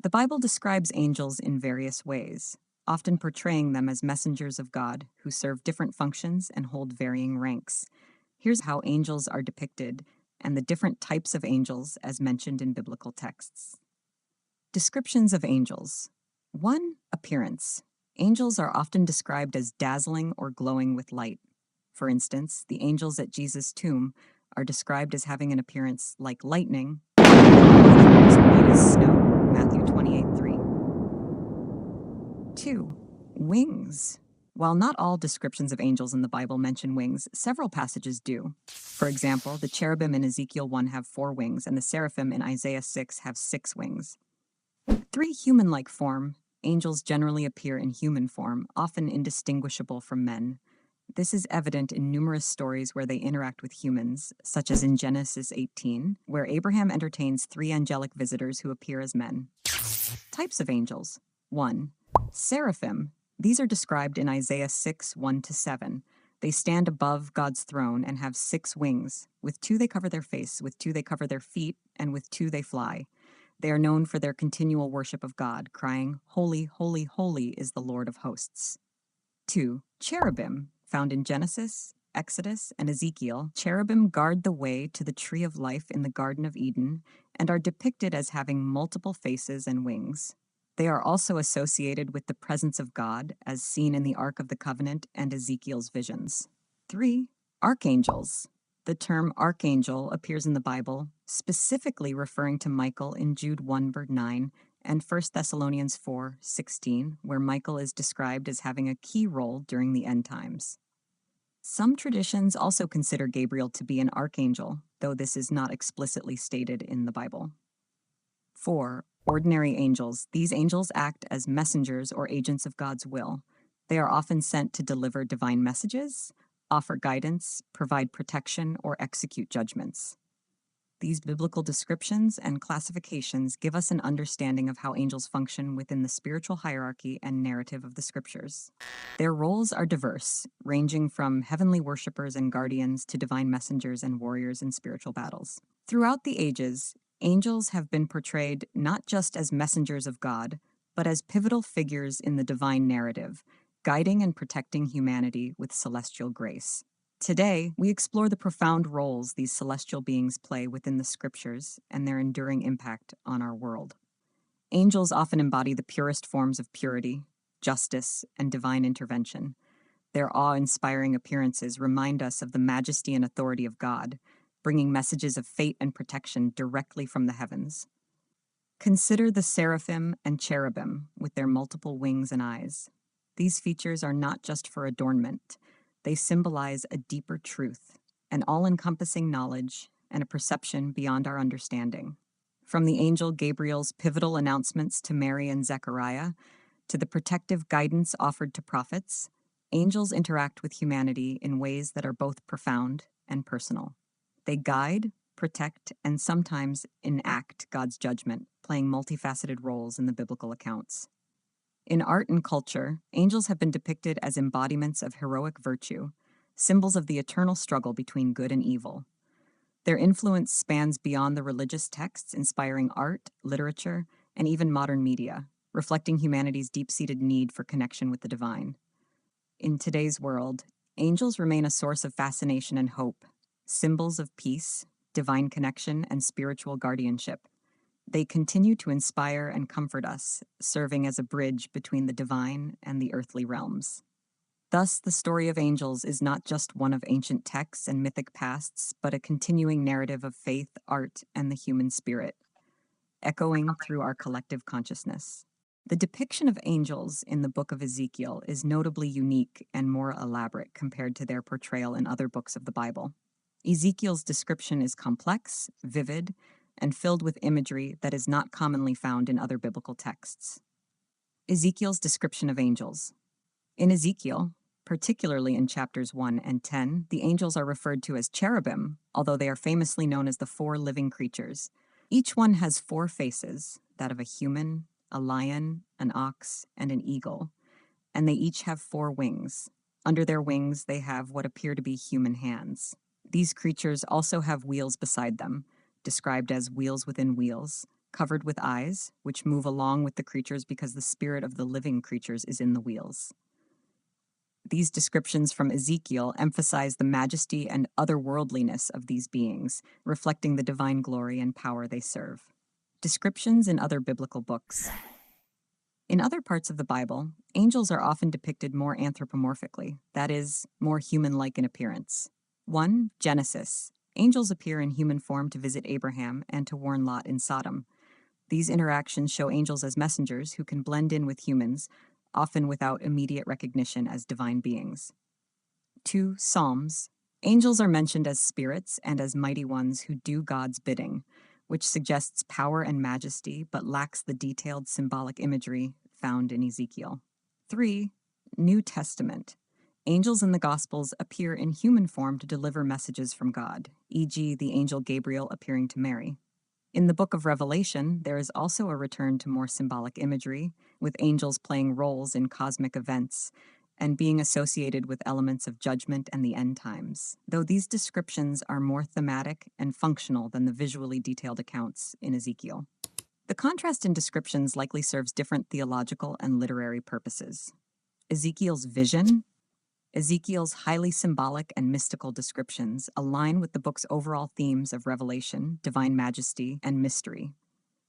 The Bible describes angels in various ways, often portraying them as messengers of God who serve different functions and hold varying ranks. Here's how angels are depicted and the different types of angels as mentioned in biblical texts. Descriptions of angels. 1. Appearance. Angels are often described as dazzling or glowing with light. For instance, the angels at Jesus' tomb are described as having an appearance like lightning, white as snow, Matthew 28:3. 2. Wings. While not all descriptions of angels in the Bible mention wings, several passages do. For example, the cherubim in Ezekiel 1 have 4 wings, and the seraphim in Isaiah 6 have 6 wings. 3. Human-like form. Angels generally appear in human form, often indistinguishable from men. This is evident in numerous stories where they interact with humans, such as in Genesis 18, where Abraham entertains 3 angelic visitors who appear as men. Types of angels. 1. Seraphim. These are described in Isaiah 6, 1-7. They stand above God's throne and have 6 wings. With 2 they cover their face, with 2 they cover their feet, and with 2 they fly. They are known for their continual worship of God, crying, "Holy, holy, holy is the Lord of hosts." 2. Cherubim. Found in Genesis, Exodus, and Ezekiel, cherubim guard the way to the tree of life in the Garden of Eden and are depicted as having multiple faces and wings. They are also associated with the presence of God, as seen in the Ark of the Covenant and Ezekiel's visions. 3. Archangels. The term archangel appears in the Bible, specifically referring to Michael in Jude 1, verse 9, and 1 Thessalonians 4:16, where Michael is described as having a key role during the end times. Some traditions also consider Gabriel to be an archangel, though this is not explicitly stated in the Bible. 4. Ordinary angels. These angels act as messengers or agents of God's will. They are often sent to deliver divine messages, offer guidance, provide protection, or execute judgments. These biblical descriptions and classifications give us an understanding of how angels function within the spiritual hierarchy and narrative of the scriptures. Their roles are diverse, ranging from heavenly worshipers and guardians to divine messengers and warriors in spiritual battles. Throughout the ages, angels have been portrayed not just as messengers of God, but as pivotal figures in the divine narrative, guiding and protecting humanity with celestial grace. Today, we explore the profound roles these celestial beings play within the scriptures and their enduring impact on our world. Angels often embody the purest forms of purity, justice, and divine intervention. Their awe-inspiring appearances remind us of the majesty and authority of God, bringing messages of fate and protection directly from the heavens. Consider the seraphim and cherubim with their multiple wings and eyes. These features are not just for adornment. They symbolize a deeper truth, an all-encompassing knowledge, and a perception beyond our understanding. From the angel Gabriel's pivotal announcements to Mary and Zechariah, to the protective guidance offered to prophets, angels interact with humanity in ways that are both profound and personal. They guide, protect, and sometimes enact God's judgment, playing multifaceted roles in the biblical accounts. In art and culture, angels have been depicted as embodiments of heroic virtue, symbols of the eternal struggle between good and evil. Their influence spans beyond the religious texts, inspiring art, literature, and even modern media, reflecting humanity's deep-seated need for connection with the divine. In today's world, angels remain a source of fascination and hope, symbols of peace, divine connection, and spiritual guardianship. They continue to inspire and comfort us, serving as a bridge between the divine and the earthly realms. Thus, the story of angels is not just one of ancient texts and mythic pasts, but a continuing narrative of faith, art, and the human spirit, echoing through our collective consciousness. The depiction of angels in the book of Ezekiel is notably unique and more elaborate compared to their portrayal in other books of the Bible. Ezekiel's description is complex, vivid, and filled with imagery that is not commonly found in other biblical texts. Ezekiel's description of angels. In Ezekiel, particularly in chapters 1 and 10, the angels are referred to as cherubim, although they are famously known as the 4 living creatures. Each one has 4 faces, that of a human, a lion, an ox, and an eagle, and they each have 4 wings. Under their wings, they have what appear to be human hands. These creatures also have wheels beside them, described as wheels within wheels, covered with eyes, which move along with the creatures because the spirit of the living creatures is in the wheels. These descriptions from Ezekiel emphasize the majesty and otherworldliness of these beings, reflecting the divine glory and power they serve. Descriptions in other biblical books. In other parts of the Bible, angels are often depicted more anthropomorphically, that is, more human-like in appearance. 1. Genesis. Angels appear in human form to visit Abraham and to warn Lot in Sodom. These interactions show angels as messengers who can blend in with humans, often without immediate recognition as divine beings. 2. Psalms. Angels are mentioned as spirits and as mighty ones who do God's bidding, which suggests power and majesty but lacks the detailed symbolic imagery found in Ezekiel. 3. New Testament. Angels in the Gospels appear in human form to deliver messages from God, e.g., the angel Gabriel appearing to Mary. In the book of Revelation, there is also a return to more symbolic imagery, with angels playing roles in cosmic events and being associated with elements of judgment and the end times, though these descriptions are more thematic and functional than the visually detailed accounts in Ezekiel. The contrast in descriptions likely serves different theological and literary purposes. Ezekiel's vision. Ezekiel's highly symbolic and mystical descriptions align with the book's overall themes of revelation, divine majesty, and mystery.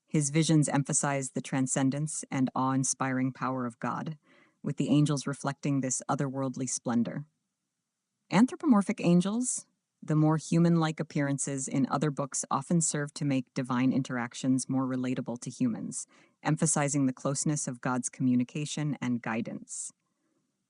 His visions emphasize the transcendence and awe-inspiring power of God, with the angels reflecting this otherworldly splendor. Anthropomorphic angels, the more human-like appearances in other books, often serve to make divine interactions more relatable to humans, emphasizing the closeness of God's communication and guidance.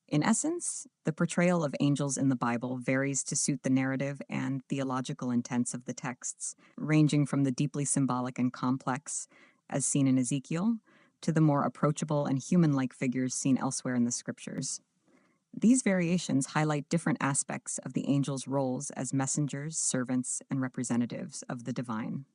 In essence, the portrayal of angels in the Bible varies to suit the narrative and theological intents of the texts, ranging from the deeply symbolic and complex, as seen in Ezekiel, to the more approachable and human-like figures seen elsewhere in the scriptures. These variations highlight different aspects of the angels' roles as messengers, servants, and representatives of the divine.